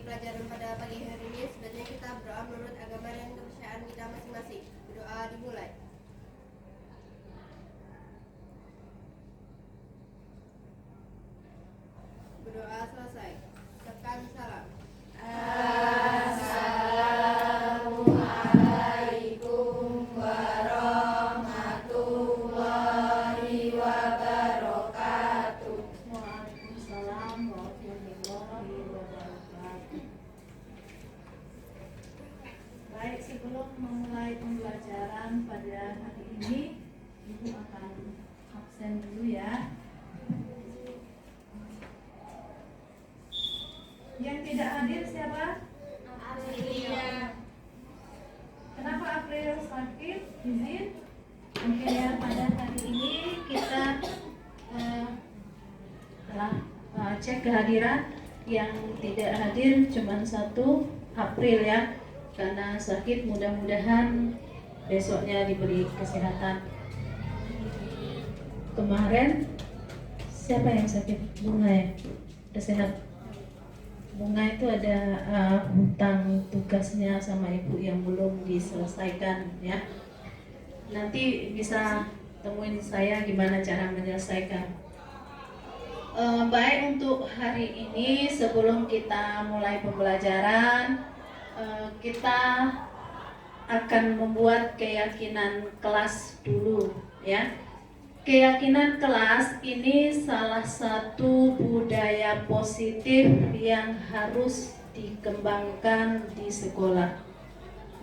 pelajaran pada pagi hari ini, sebenarnya kita berdoa menurut agama dan kepercayaan kita masing-masing. Berdoa dimulai. Berdoa selesai. Tekan salam. Assalamualaikum warahmatullahi wabarakatuh. Waalaikumsalam warahmatullahi wabarakatuh. Baik, sebelum memulai pembelajaran pada hari ini, Ibu akan absen dulu ya. Yang tidak hadir siapa? Aprilia. Kenapa April sakit? Izin? Oke ya, pada hari ini kita telah cek kehadiran. Yang tidak hadir cuma 1 April ya, karena sakit. Mudah-mudahan besoknya diberi kesehatan. Kemarin siapa yang sakit? Bunga ya? Udah sehat? Bunga itu ada hutang tugasnya sama ibu yang belum diselesaikan ya. Nanti bisa temuin saya gimana cara menyelesaikan. Baik, untuk hari ini sebelum kita mulai pembelajaran, kita akan membuat keyakinan kelas dulu ya. Keyakinan kelas ini salah satu budaya positif yang harus dikembangkan di sekolah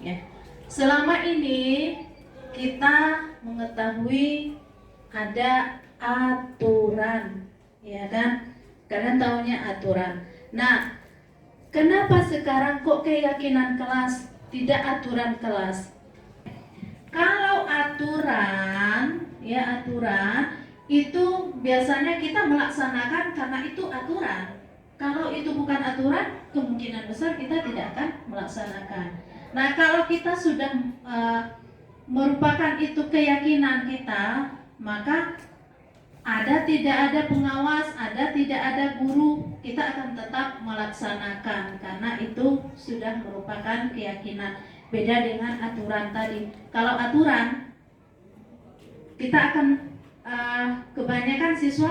ya. Selama ini kita mengetahui ada aturan ya kan, kalian taunya aturan. Nah, kenapa sekarang kok keyakinan kelas, tidak aturan kelas? Kalau aturan itu biasanya kita melaksanakan karena itu aturan. Kalau itu bukan aturan, kemungkinan besar kita tidak akan melaksanakan. Nah, kalau kita sudah merupakan itu keyakinan kita, maka tidak ada pengawas, tidak ada guru, kita akan tetap melaksanakan karena itu sudah merupakan keyakinan. Beda dengan aturan tadi. Kalau aturan, kita akan kebanyakan siswa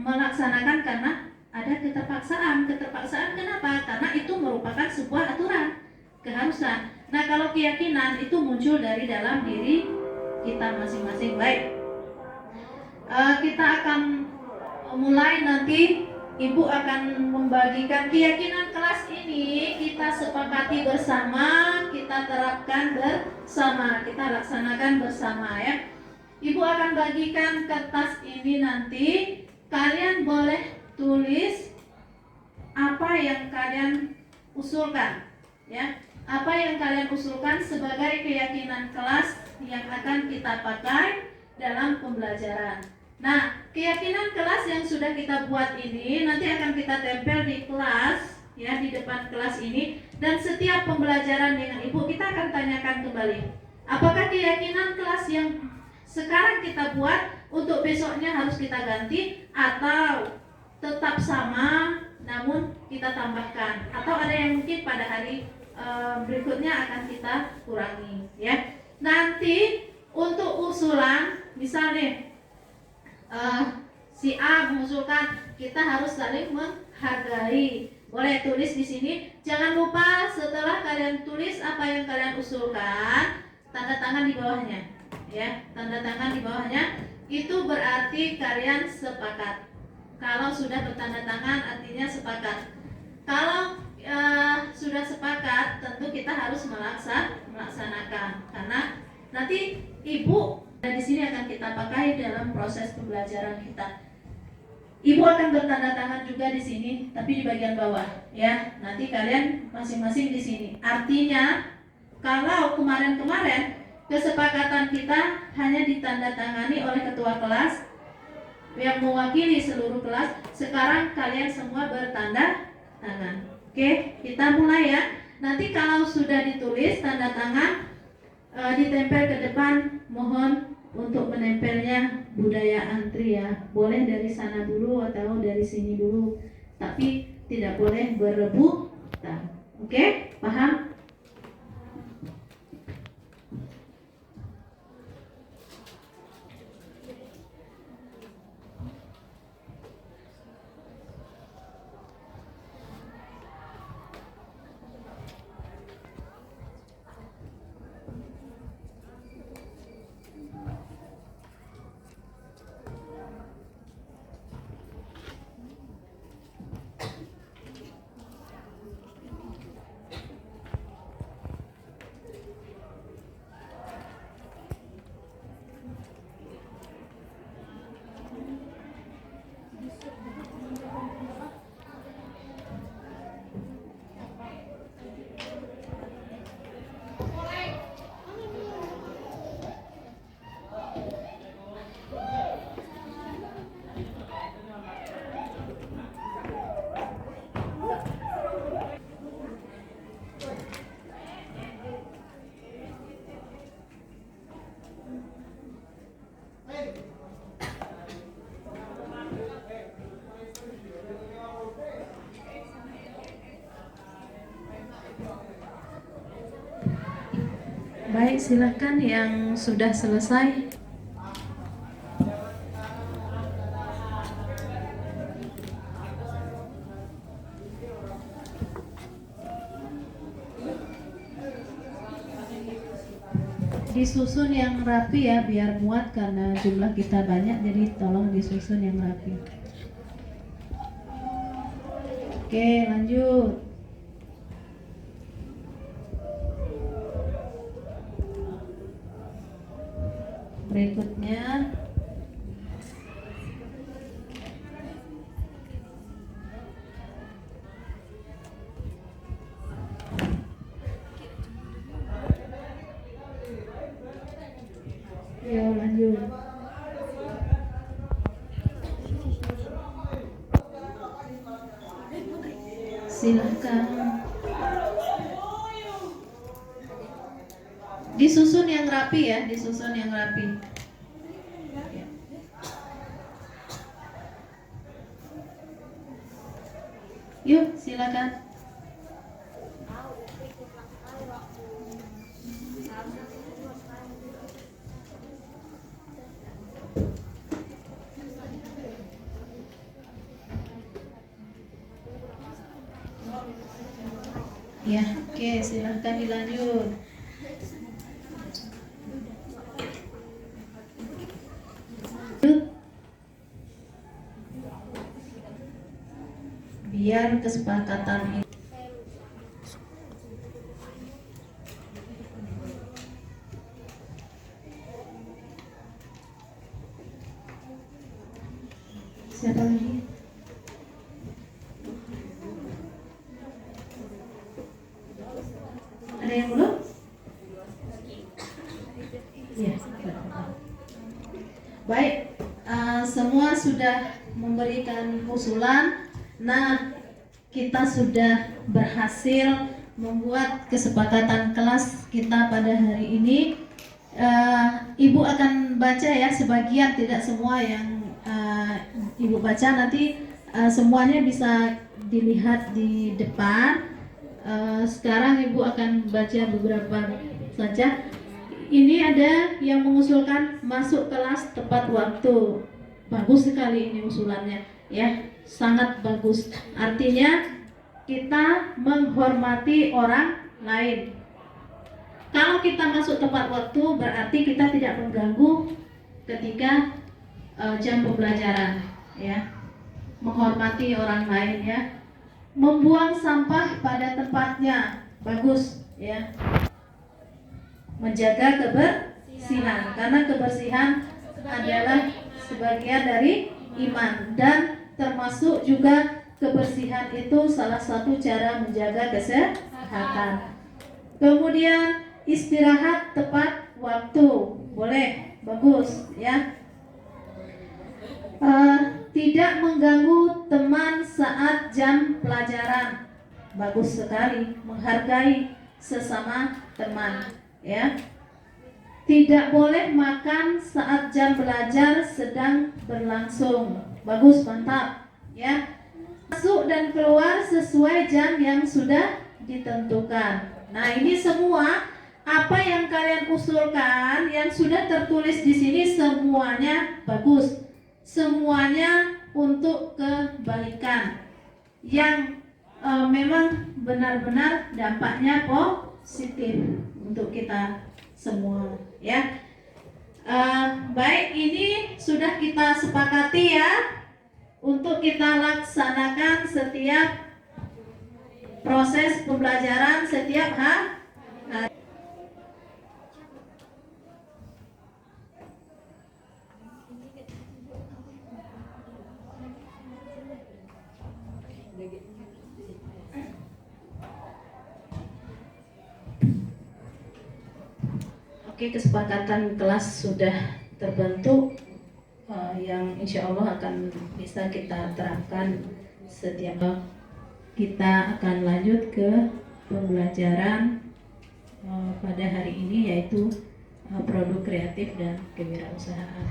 melaksanakan karena ada keterpaksaan. Keterpaksaan kenapa? Karena itu merupakan sebuah aturan, keharusan. Nah, kalau keyakinan itu muncul dari dalam diri kita masing-masing. Baik, kita akan mulai nanti. Ibu akan membagikan keyakinan kelas ini, kita sepakati bersama, kita terapkan bersama, kita laksanakan bersama ya. Ibu akan bagikan kertas ini nanti, kalian boleh tulis apa yang kalian usulkan ya. Apa yang kalian usulkan sebagai keyakinan kelas yang akan kita pakai dalam pembelajaran. Nah, keyakinan kelas yang sudah kita buat ini nanti akan kita tempel di kelas ya, di depan kelas ini, dan setiap pembelajaran dengan Ibu kita akan tanyakan kembali, apakah keyakinan kelas yang sekarang kita buat untuk besoknya harus kita ganti atau tetap sama namun kita tambahkan, atau ada yang mungkin pada hari berikutnya akan kita kurangi ya. Nanti untuk usulan, misalnya si A mengusulkan, kita harus saling menghargai. Boleh tulis di sini. Jangan lupa setelah kalian tulis apa yang kalian usulkan, tanda tangan di bawahnya. Ya, tanda tangan di bawahnya. Itu berarti kalian sepakat. Kalau sudah bertanda tangan artinya sepakat. Kalau sudah sepakat, tentu kita harus melaksanakan. Karena nanti Ibu dan di sini akan kita pakai dalam proses pembelajaran kita. Ibu akan bertanda tangan juga di sini, tapi di bagian bawah, ya. Nanti kalian masing-masing di sini. Artinya, kalau kemarin-kemarin kesepakatan kita hanya ditandatangani oleh ketua kelas yang mewakili seluruh kelas, sekarang kalian semua bertanda tangan. Oke, kita mulai ya. Nanti kalau sudah ditulis tanda tangan, ditempel ke depan, mohon untuk menempelnya budaya antri ya. Boleh dari sana dulu atau dari sini dulu, tapi tidak boleh berebut kita. Oke, paham? Baik, silakan yang sudah selesai. Disusun yang rapi ya, biar muat karena jumlah kita banyak, jadi tolong disusun yang rapi. Oke, lanjut. Berikutnya lanjut. Silahkan disusun yang rapi ya, disusun yang rapi. Yuk, silakan. Ya, oke, silahkan dilanjut. Biar kesepakatan ini siapa lagi? Ada yang belum? Ya. Baik, semua sudah memberikan usulan. Nah, kita sudah berhasil membuat kesepakatan kelas kita pada hari ini. Ibu akan baca ya sebagian, tidak semua yang Ibu baca, nanti semuanya bisa dilihat di depan. Sekarang Ibu akan baca beberapa saja. Ini ada yang mengusulkan masuk kelas tepat waktu. Bagus sekali ini usulannya, ya, sangat bagus. Artinya kita menghormati orang lain. Kalau kita masuk tepat waktu, berarti kita tidak mengganggu ketika jam pembelajaran, ya. Menghormati orang lain, ya. Membuang sampah pada tempatnya, bagus, ya. Menjaga kebersihan, karena kebersihan adalah sebagian dari iman, dan termasuk juga kebersihan itu salah satu cara menjaga kesehatan. Kemudian istirahat tepat waktu, boleh, bagus, ya. Tidak mengganggu teman saat jam pelajaran, bagus sekali. Menghargai sesama teman, ya. Tidak boleh makan saat jam belajar sedang berlangsung, bagus, mantap, ya. masuk dan keluar sesuai jam yang sudah ditentukan. Nah, ini semua apa yang kalian usulkan yang sudah tertulis di sini semuanya bagus. Semuanya untuk kebaikan yang memang benar-benar dampaknya positif untuk kita semua, ya. Baik, ini sudah kita sepakati ya untuk kita laksanakan setiap proses pembelajaran setiap hari. Oke, kesepakatan kelas sudah terbentuk yang insya Allah akan bisa kita terapkan setiap kita akan lanjut ke pembelajaran pada hari ini, yaitu produk kreatif dan kewirausahaan.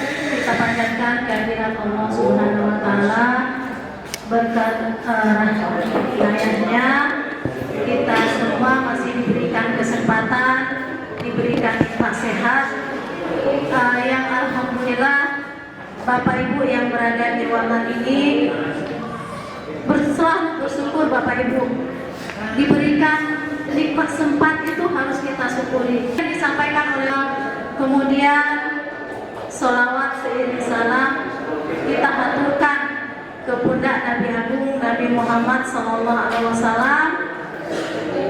Kita panjatkan kehadiran Allah Subhanahu wa Ta'ala, berkat rahmat-Nya kita semua masih diberikan kesempatan, diberikan nikmat sehat, yang alhamdulillah Bapak Ibu yang berada di ruangan ini selalu bersyukur. Bapak Ibu diberikan nikmat sempat itu harus kita syukuri. Disampaikan oleh kemudian sholawat seiring salam kita haturkan ke pundak Nabi Agung Nabi Muhammad SAW.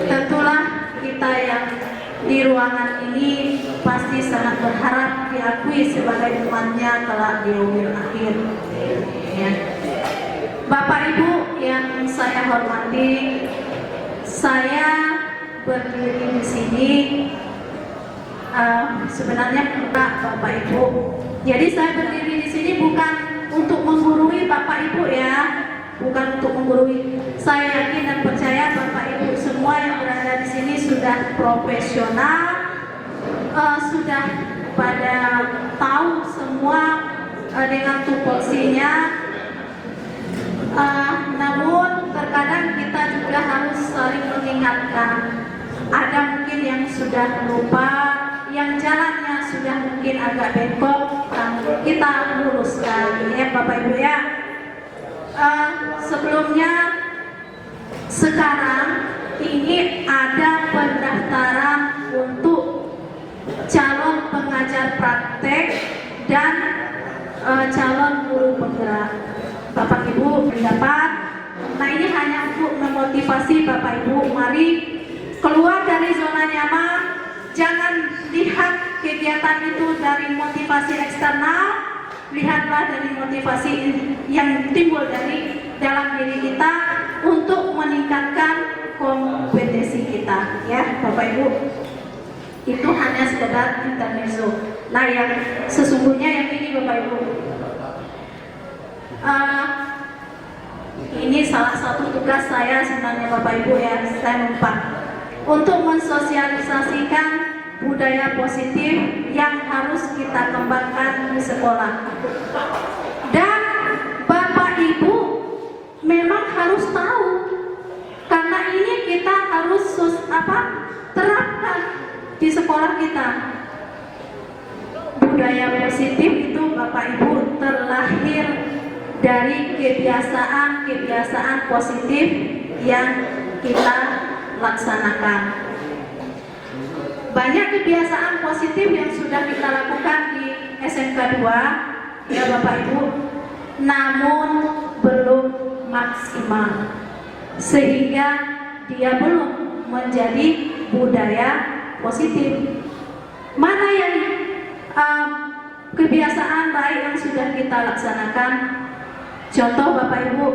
Tentulah kita yang di ruangan ini pasti sangat berharap diakui sebagai umatnya kelak di yaumil akhir, ya. Bapak Ibu yang saya hormati, saya berdiri di sini sebenarnya bukan Bapak Ibu. Jadi saya berdiri di sini bukan untuk menggurui Bapak Ibu, ya, bukan untuk menggurui. Saya yakin dan percaya Bapak Ibu semua yang berada di sini sudah profesional, sudah pada tahu semua dengan tupoksinya. Namun terkadang kita juga harus saling mengingatkan. Ada mungkin yang sudah lupa, yang jalannya sudah mungkin agak bengkok, kita luruskan, ya Bapak Ibu, ya. Sebelumnya sekarang ini ada pendaftaran untuk calon pengajar praktek dan calon guru penggerak. Bapak Ibu mendapat. Nah, ini hanya untuk memotivasi Bapak Ibu, mari keluar dari zona nyaman. Jangan lihat kegiatan itu dari motivasi eksternal, lihatlah dari motivasi yang timbul dari dalam diri kita untuk meningkatkan kompetensi kita, ya Bapak Ibu. Itu hanya sekedar intermezzo. Nah, yang sesungguhnya yang ini Bapak Ibu, ini salah satu tugas saya sebenarnya Bapak Ibu, ya, saya lupa untuk mensosialisasikan budaya positif yang harus kita kembangkan di sekolah. Dan Bapak Ibu memang harus tahu, karena ini kita harus terapkan di sekolah kita. Budaya positif itu Bapak Ibu terlahir dari kebiasaan positif yang kita laksanakan. Banyak kebiasaan positif yang sudah kita lakukan di SMK 2, ya Bapak Ibu, namun belum maksimal, sehingga dia belum menjadi budaya positif. Mana yang kebiasaan baik yang sudah kita laksanakan? Contoh Bapak Ibu,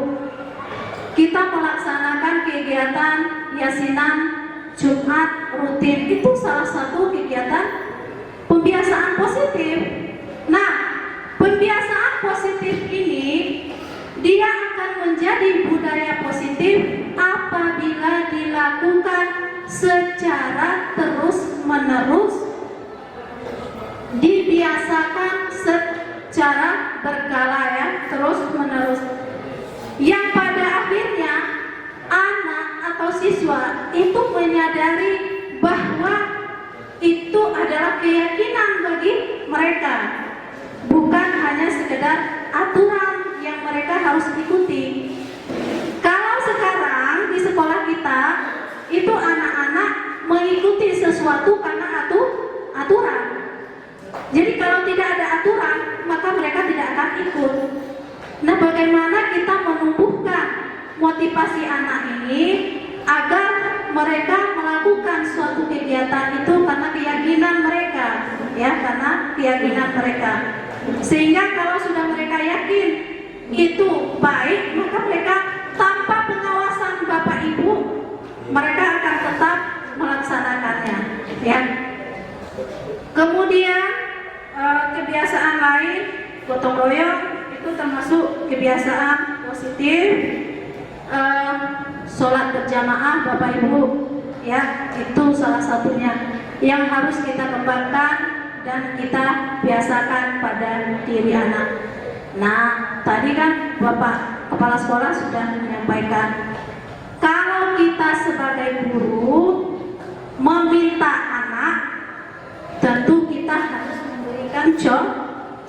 kita melaksanakan kegiatan yasinan Jumat rutin, itu salah satu kegiatan pembiasaan positif. Nah, pembiasaan positif ini dia akan menjadi budaya positif apabila dilakukan secara terus-menerus, dibiasakan berkala ya, terus menerus. Yang pada akhirnya anak atau siswa itu menyadari bahwa itu adalah keyakinan bagi mereka, bukan hanya sekedar aturan yang mereka harus ikuti. Kalau sekarang di sekolah kita itu anak-anak mengikuti sesuatu karena aturan. Jadi kalau tidak ada aturan, maka mereka tidak akan ikut. Nah, bagaimana kita menumbuhkan motivasi anak ini agar mereka melakukan suatu kegiatan itu karena keyakinan mereka, ya, karena keyakinan mereka. Sehingga kalau sudah mereka yakin itu baik, maka mereka tanpa pengawasan Bapak Ibu, mereka akan tetap melaksanakannya, ya. Kemudian kebiasaan lain, gotong royong itu termasuk kebiasaan positif. Sholat berjamaah Bapak Ibu, ya, itu salah satunya yang harus kita kembangkan dan kita biasakan pada diri anak. Nah, tadi kan Bapak Kepala Sekolah sudah menyampaikan, kalau kita sebagai guru meminta anak, tentu kita harus memberikan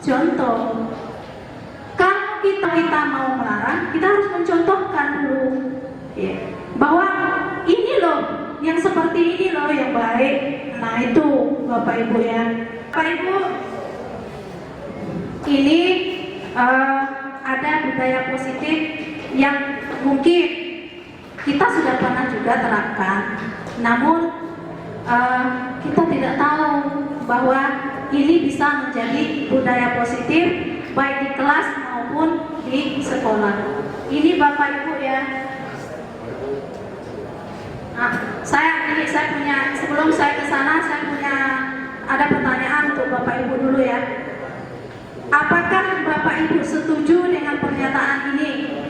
contoh. Kalau kita mau melarang, kita harus mencontohkan dulu, ya, bahwa ini loh, yang seperti ini loh yang baik. Nah, itu Bapak Ibu ya. Bapak Ibu, ini ada budaya positif yang mungkin kita sudah pernah juga terapkan, namun kita tidak tahu bahwa ini bisa menjadi budaya positif baik di kelas maupun di sekolah. Ini Bapak Ibu ya. Nah, saya punya, sebelum saya ke sana, saya punya ada pertanyaan untuk Bapak Ibu dulu ya. Apakah Bapak Ibu setuju dengan pernyataan ini?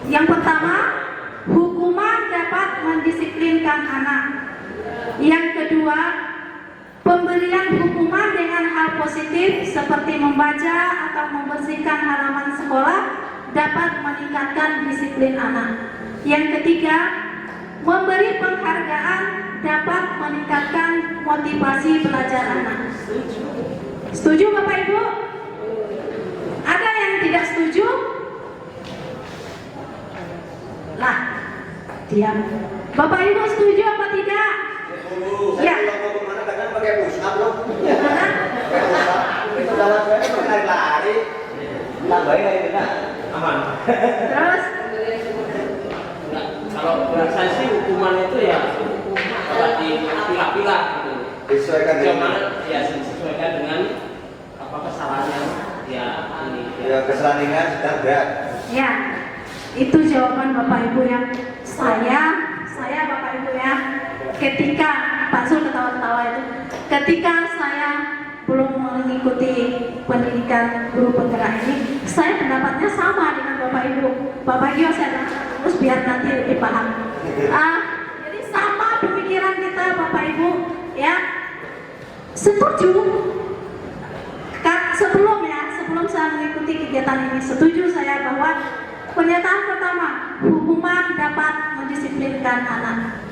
Yang pertama, hukuman dapat mendisiplinkan anak. Yang kedua, pemberian hukuman dengan hal positif seperti membaca atau membersihkan halaman sekolah dapat meningkatkan disiplin anak. Yang ketiga, memberi penghargaan dapat meningkatkan motivasi belajar anak. Setuju Bapak Ibu? Ada yang tidak setuju? Lah, diam. Bapak Ibu setuju apa tidak? Ya. Kemana kadang pakai push up loh. Pakai push up. Itu dalam saya pakai lari. Tambahin lagi tidak aman. Terus? Kalau menurut saya sih hukuman itu ya dipilah-pilah gitu. Disesuaikan dengan ya disesuaikan dengan apa kesalahannya ya ini. Ya kesalahan ringan, sedang, berat. Ya, itu jawaban Bapak Ibu ya. Saya Bapak Ibu ya, ketika Pak Sul ketawa-ketawa itu, ketika saya belum mengikuti pendidikan guru penggerak ini, saya pendapatnya sama dengan Bapak Ibu. Bapak Ibu saya terus biar nanti lebih paham. Jadi sama pemikiran kita Bapak Ibu ya. Setuju. Sebelum saya mengikuti kegiatan ini, setuju saya bahwa pernyataan pertama, hukuman dapat mendisiplinkan anak.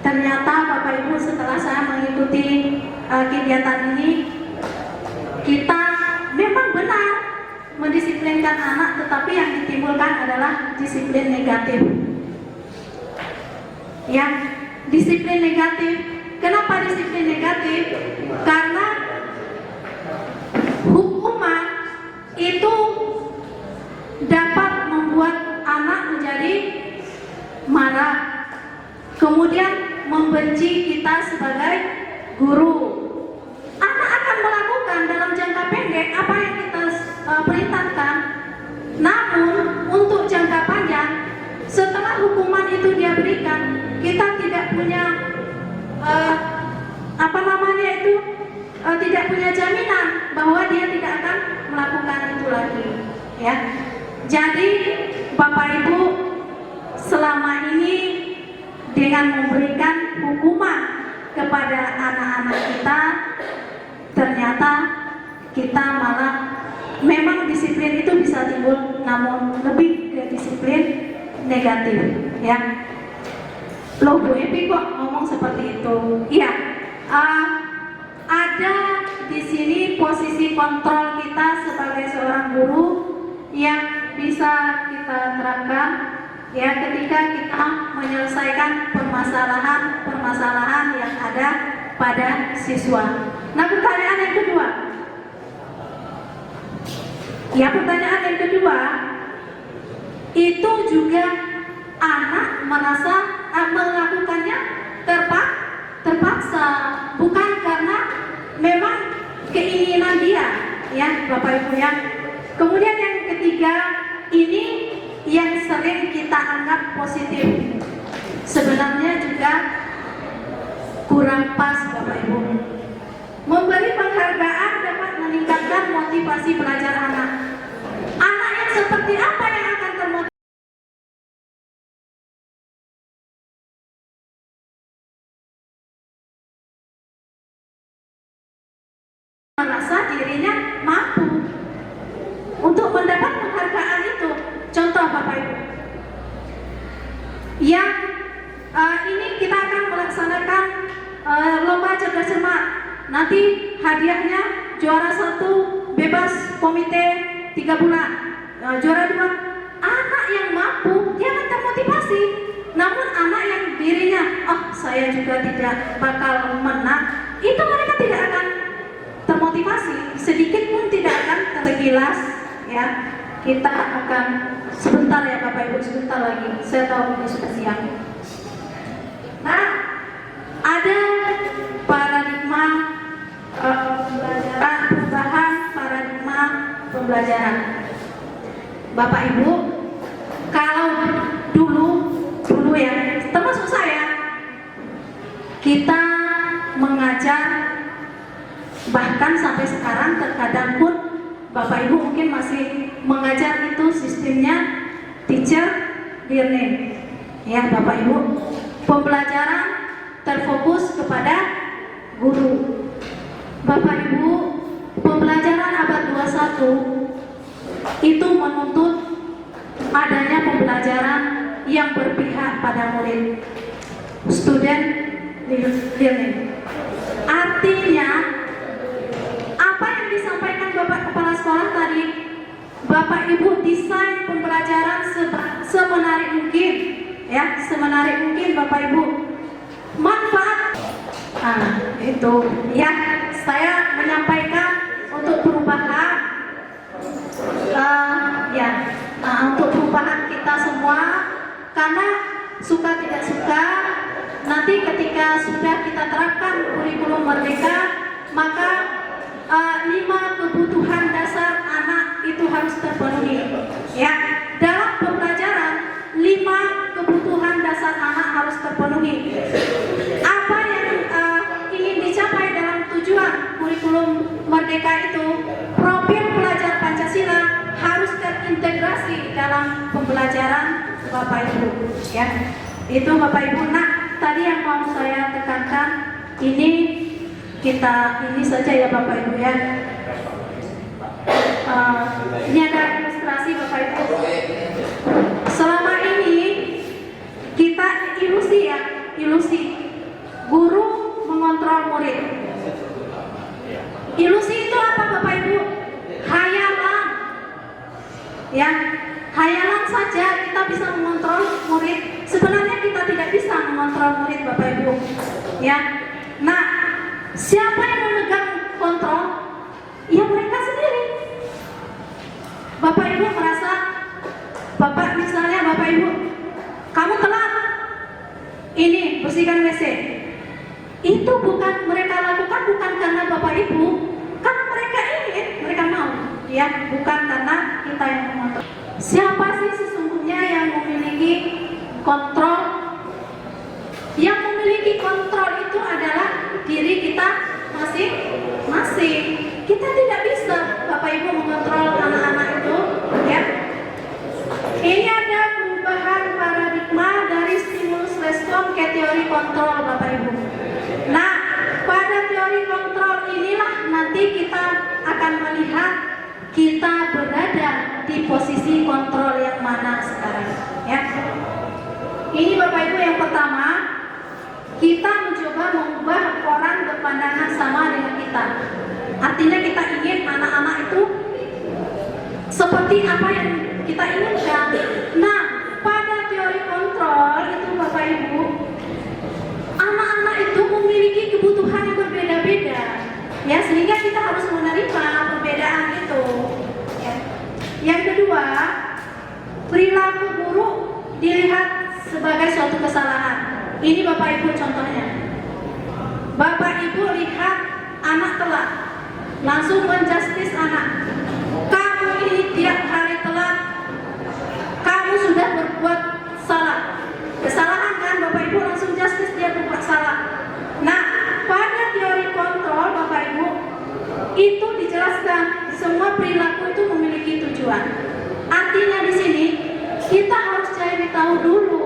Ternyata Bapak Ibu setelah saya mengikuti kegiatan ini, kita memang benar mendisiplinkan anak, tetapi yang ditimbulkan adalah disiplin negatif. Ya, disiplin negatif. Kenapa disiplin negatif? Karena hukuman itu dapat membuat anak menjadi marah, kemudian membenci kita sebagai guru. Anak akan melakukan dalam jangka pendek apa yang kita perintahkan, namun untuk jangka panjang, setelah hukuman itu dia berikan, kita tidak punya tidak punya jaminan bahwa dia tidak akan melakukan itu lagi, ya. Jadi Bapak Ibu, selama ini dengan memberikan hukuman kepada anak-anak kita, ternyata kita malah memang disiplin itu bisa timbul, namun lebih ke disiplin negatif, ya. Loh, Bu Epi kok ngomong seperti itu? Iya, ada di sini posisi kontrol kita sebagai seorang guru yang bisa kita terapkan, ya, ketika kita menyelesaikan permasalahan yang ada pada siswa. Nah, pertanyaan yang kedua. Ya, pertanyaan yang kedua, itu juga anak merasa melakukannya terpaksa, bukan karena memang keinginan dia, ya, Bapak Ibu ya. Kemudian yang ketiga, ini yang sering kita anggap positif, sebenarnya juga kurang pas, Bapak Ibu. Memberi penghargaan dapat meningkatkan motivasi belajar anak. Anak yang seperti apa yang akan termotivasi? Merasa dirinya mampu untuk mendapat penghargaan itu. Contoh, Bapak Ibu, yang ini kita akan melaksanakan lomba cerdas cermat. Nanti hadiahnya juara 1 bebas komite 3 bulan, juara 2 anak yang mampu, dia akan termotivasi. Namun anak yang dirinya, saya juga tidak bakal menang, itu mereka tidak akan termotivasi, sedikit pun tidak akan tergilas, ya. Kita akan sebentar ya Bapak Ibu, sebentar lagi, saya tahu ini sudah siang. Nah, ada paradigma pembelajaran, perubahan paradigma pembelajaran. Bapak Ibu, kalau dulu ya, termasuk saya, kita mengajar, bahkan sampai sekarang terkadang pun Bapak Ibu mungkin masih mengajar itu sistemnya teacher learning, ya Bapak Ibu. Pembelajaran terfokus kepada guru. Bapak Ibu, pembelajaran abad 21 itu menuntut adanya pembelajaran yang berpihak pada murid, student learning. Artinya, apa yang disampaikan Bapak Kepala Sekolah tadi, Bapak Ibu desain pembelajaran semenarik mungkin, ya, semenarik mungkin Bapak Ibu. Manfaat, itu, ya, saya menyampaikan untuk perubahan, untuk perubahan kita semua, karena suka tidak suka, nanti ketika sudah kita terapkan kurikulum merdeka, maka 5 kebutuhan dasar anak itu harus terpenuhi, ya. Dalam pembelajaran 5 kebutuhan dasar anak harus terpenuhi. Apa yang ingin dicapai dalam tujuan kurikulum merdeka itu, profil pelajar Pancasila harus terintegrasi dalam pembelajaran Bapak Ibu, ya. Itu Bapak Ibu. Nah, tadi yang mau saya tekankan, ini saja ya Bapak Ibu ya. Ini ada ilustrasi Bapak Ibu. Selama ini kita ilusi guru mengontrol murid. Ilusi itu apa Bapak Ibu? Hayalan, ya, hayalan saja kita bisa mengontrol murid. Sebenarnya kita tidak bisa mengontrol murid Bapak Ibu, ya. Nah, siapa yang memegang kontrol? Ya mereka sendiri. Bapak Ibu merasa, misalnya Bapak Ibu, kamu telat, ini bersihkan WC. Itu bukan mereka lakukan, bukan karena Bapak Ibu, karena mereka ingin, mereka mau, ya, bukan karena kita yang mengontrol. Siapa sih sesungguhnya yang memiliki kontrol? Yang memiliki kontrol itu adalah diri kita masing-masing. Kita tidak bisa Bapak Ibu mengontrol anak-anak itu, ya. Ini ada perubahan paradigma dari stimulus respon ke teori kontrol Bapak Ibu. Nah, pada teori kontrol inilah nanti kita akan melihat kita berada di posisi kontrol yang mana sekarang, ya. Ini Bapak Ibu yang pertama, kita mencoba mengubah orang berpandangan sama dengan kita. Artinya kita ingin anak-anak itu seperti apa yang kita inginkan. Nah, pada teori kontrol itu Bapak Ibu, anak-anak itu memiliki kebutuhan yang berbeda-beda, ya, sehingga kita harus menerima perbedaan itu, ya. Yang kedua, perilaku buruk dilihat sebagai suatu kesalahan. Ini Bapak Ibu contohnya. Bapak Ibu lihat anak telat, langsung menjustis anak. Kamu ini tiap hari telat, kamu sudah berbuat salah. Kesalahan kan, Bapak Ibu langsung justis dia berbuat salah. Nah, pada teori kontrol Bapak Ibu itu dijelaskan semua perilaku itu memiliki tujuan. Artinya di sini kita harus cari tahu dulu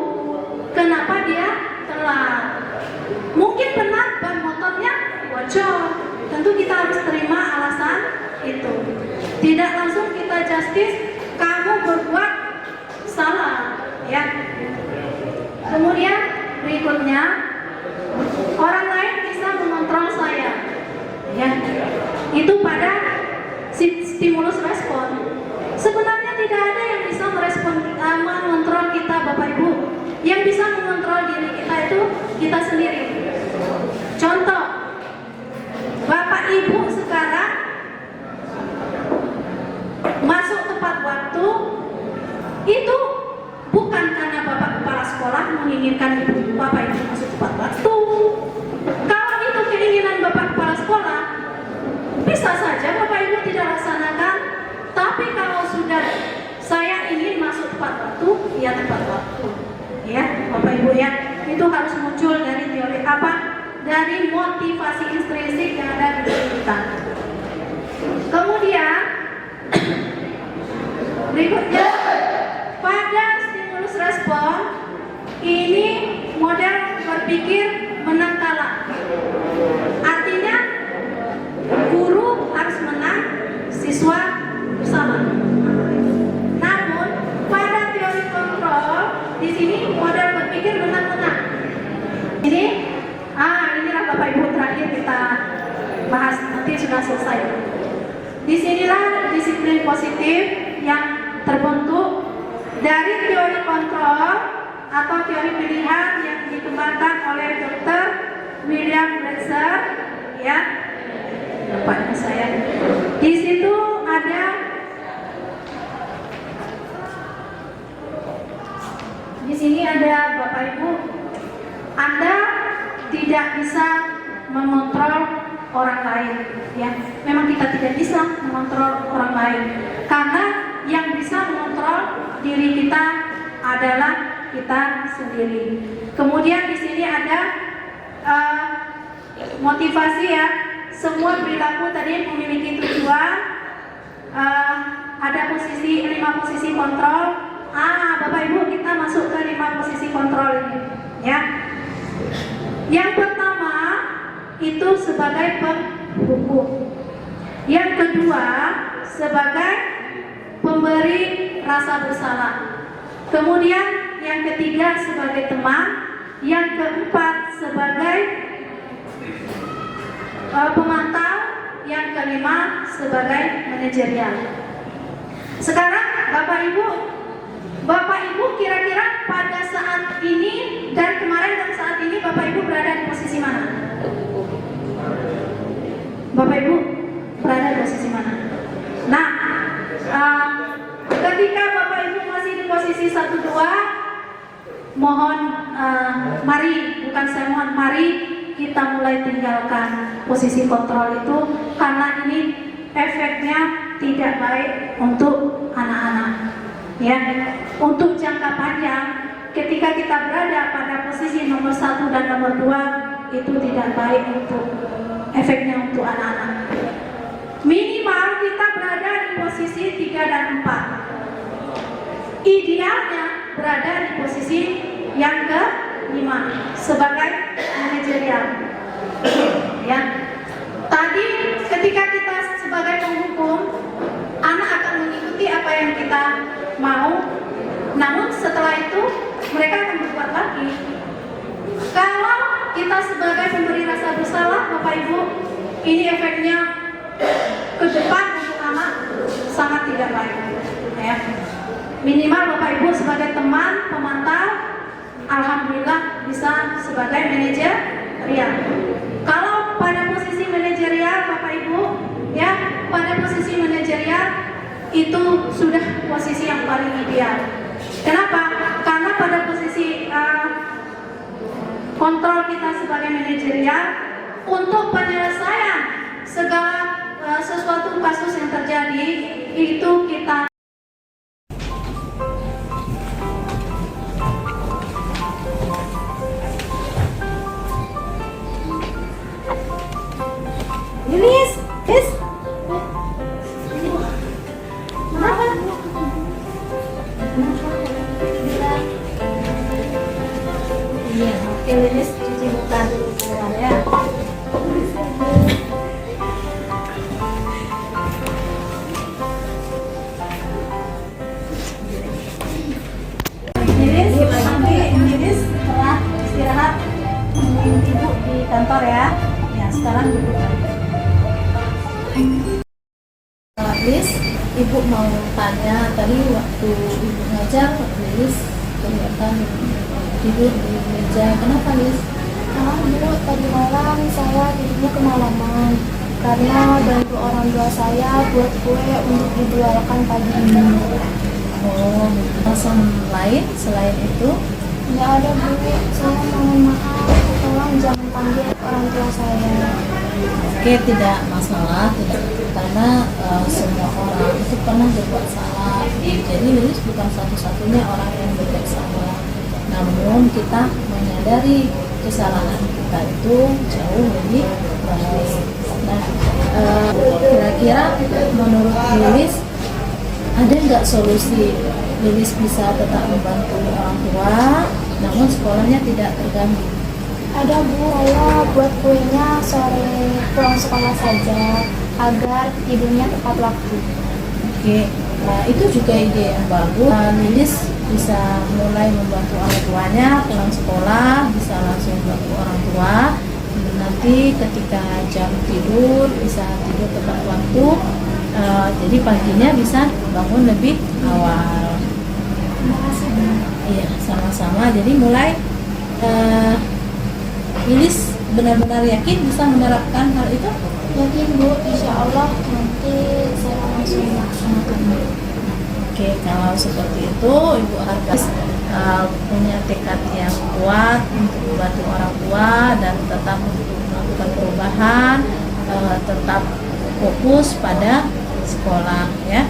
kenapa dia telat. Mungkin benar ban motornya bocor, tentu kita harus terima alasan itu. Tidak langsung kita justis kamu berbuat salah, ya. Kemudian berikutnya, orang lain bisa mengontrol saya, ya. Itu pada stimulus respon. Sebenarnya tidak ada yang bisa mengontrol kita Bapak Ibu. Yang bisa mengontrol diri kita itu kita sendiri. Contoh, Bapak Ibu sekarang masuk tepat waktu, itu bukan karena Bapak Kepala Sekolah menginginkan Bapak Ibu masuk tepat waktu. Kalau itu keinginan Bapak Kepala Sekolah, bisa saja Bapak Ibu tidak laksanakan. Tapi kalau sudah saya ingin masuk tepat waktu, ya tepat waktu, ya Bapak Ibu, ya. Itu harus muncul dari teori apa? Dari motivasi intrinsik yang ada di diri kita. Kemudian berikutnya, pada stimulus respon ini model berpikir menang kalah. Artinya guru harus menang, siswa bersama. Namun pada teori kontrol di sini model berpikir menang-menang. Inilah Bapak Ibu terakhir kita bahas, nanti sudah selesai. Disinilah disiplin positif yang terbentuk dari teori kontrol atau teori pilihan yang dikembangkan oleh Dr. William Glasser, ya. Bapaknya saya. Di situ ada di sini ada Bapak Ibu, Anda tidak bisa mengontrol orang lain, ya. Memang kita tidak bisa mengontrol orang lain, karena yang bisa mengontrol diri kita adalah kita sendiri. Kemudian di sini ada motivasi, ya. Semua perilaku tadi memiliki tujuan. Ada 5 posisi kontrol. Bapak Ibu, kita masuk ke 5 posisi kontrol ini, ya. Yang pertama itu sebagai penghukum. Yang kedua sebagai pemberi rasa bersalah. Kemudian yang ketiga sebagai teman. Yang keempat sebagai pemantau. Yang kelima sebagai manajerial. Sekarang Bapak Ibu kira-kira pada saat ini dan kemarin dan saat ini Bapak Ibu berada di posisi mana? Bapak Ibu berada di posisi mana? Nah, ketika Bapak Ibu masih di posisi 1-2, mohon mari kita mulai tinggalkan posisi kontrol itu, karena ini efeknya tidak baik untuk anak-anak, ya. Untuk jangka panjang, ketika kita berada pada posisi nomor 1 dan nomor 2, itu tidak baik untuk efeknya untuk anak-anak. Minimal kita berada di posisi 3 dan 4. Idealnya berada di posisi yang ke-5 sebagai manajerial, ya. Tadi ketika kita sebagai penghukum, anak yang kita mau. Namun setelah itu mereka akan berbuat lagi. Kalau kita sebagai pemberi rasa bersalah, Bapak Ibu, ini efeknya ke depan untuk anak sangat tidak baik. Ya. Minimal Bapak Ibu sebagai teman, pemantau, alhamdulillah bisa sebagai manajerial. Kalau pada posisi manajerial Bapak Ibu, ya, pada posisi manajerial itu sudah posisi yang paling ideal. Kenapa? Karena pada posisi kontrol kita sebagai manajerial untuk penyelesaian segala sesuatu kasus yang terjadi itu kita Lilis, Lilis, kenapa? Iya, oke Lilis, cuci muka dulu keluar ya. Lilis, nanti Lilis setelah istirahat nemuin ibu di kantor ya. Ya, sekarang duduk. Lilis, Ibu mau tanya, tadi waktu Ibu ngajar, Lilis kelihatan tidur di meja. Kenapa, Lilis? Bu, tadi malam saya tidurnya kemalaman karena bantu orang tua saya buat kue untuk dijualkan pagi ini. Oh, alasan lain selain itu? Nggak ada Bu, saya mohon maaf, tolong jangan panggil orang tua saya. Oke, tidak masalah, tidak, karena semua orang itu pernah berbuat salah. Jadi Lilis bukan satu-satunya orang yang berbuat salah. Namun kita menyadari kesalahan kita itu jauh lebih baik. Nah, kira-kira menurut Lilis ada nggak solusi Lilis bisa tetap membantu orang tua, namun sekolahnya tidak terganggu? Ada Bu, Raya buat kuenya sore pulang sekolah saja agar tidurnya tepat waktu. Oke, nah itu juga ide yang bagus. Lilis bisa mulai membantu orang tuanya pulang sekolah, bisa langsung membantu orang tua. Nanti ketika jam tidur bisa tidur tepat waktu. Jadi paginya bisa bangun lebih awal. Terima kasih Bu. Iya, sama-sama. Jadi mulai Lilis benar-benar yakin bisa menerapkan hal itu? Yakin Bu, insya Allah nanti saya langsung melaksanakan. Oke, kalau seperti itu Ibu harus punya tekad yang kuat untuk membantu orang tua dan tetap untuk melakukan perubahan, tetap fokus pada sekolah ya.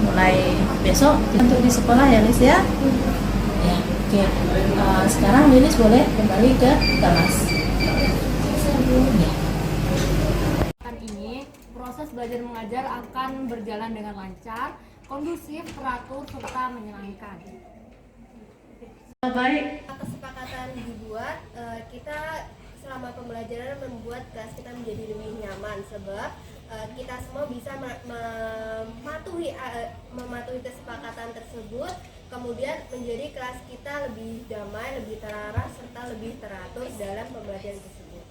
Mulai besok untuk di sekolah ya Lilis ya. Ya, oke. Sekarang Lilis boleh kembali ke kelas. Ya. Ini proses belajar mengajar akan berjalan dengan lancar, kondusif, teratur, serta menyenangkan. Baik. Kesepakatan dibuat, kita selama pembelajaran membuat kelas kita menjadi lebih nyaman sebab kita semua bisa mematuhi kesepakatan tersebut, kemudian menjadi kelas kita lebih damai, lebih terarah, serta lebih teratur dalam pembelajaran tersebut.